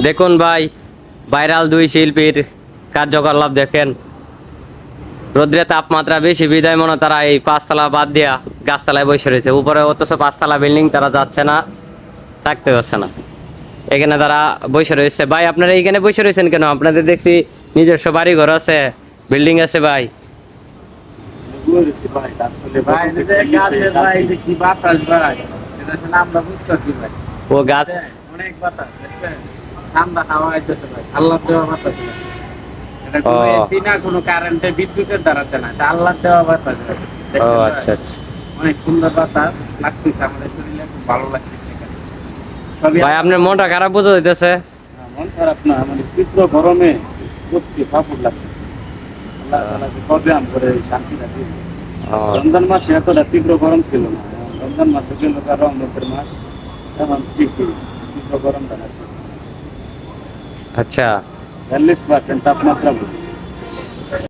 দেখুন ভাই, ভাইরাল দুই শিল্পীর কার্যকলাপ দেখেন। রোদ্রে তাপমাত্রা বেশি বিদায় মনে তারা এই পাঁচতলা বাদ দিয়া গাছতলায় বসে রয়েছে উপরে, অথচ পাঁচতলা বিল্ডিং তারা যাচ্ছে না, থাকতে পারছে না। এখানে তারা বসে রয়েছে। ভাই আপনারা এইখানে বসে রয়েছেন কেন? আপনাদের দেখছি নিজস্ব বাড়ি ঘর আছে, বিল্ডিং আছে ভাই। ও গাছ অনেক বাতাস, ঠান্ডা হাওয়া আইতেছে ভাই, আল্লাহ দেওয়া বাতাস। এটা কোনো এসি না, কোনো কারেন্টে বিদ্যুতের দ্বারাতে না, এটা আল্লাহ দেওয়া বাতাস। ও আচ্ছা আচ্ছা। অনেক সুন্দর বাতাস লাগতেছে, আমাদের শরীরে খুব ভালো লাগতেছে। ভাই আপনার মনটা খারাপ বোঝা যাইতেছে। মন খারাপ না, মানে তীব্র গরমে বসতে ফাঁপুর লাগতেছে। আল্লাহ তাআলা যে কবে করে শান্তিটা দিবে। রমজান মাসে এতটা তীব্র গরম ছিল না, রমজান মাসে গেল রহমতের মাস, এখন ঠিকই তীব্র গরমটা লাগতেছে। আচ্ছা, 40% তাপমাত্রা।